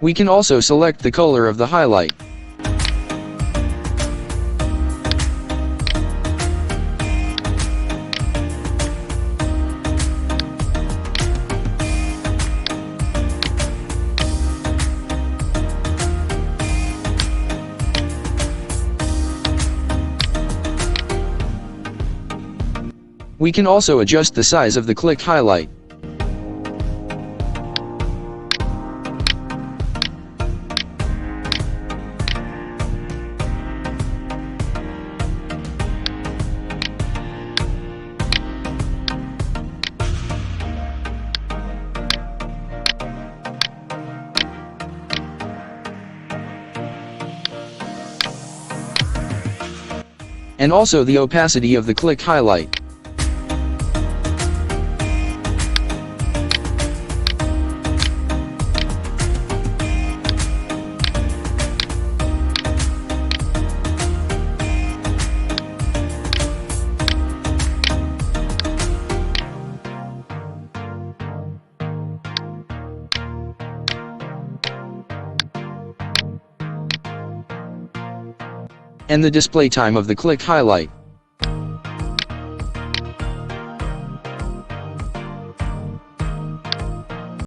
We can also select the color of the highlight. We can also adjust the size of the click highlight. And also the opacity of the click highlight. And the display time of the click highlight.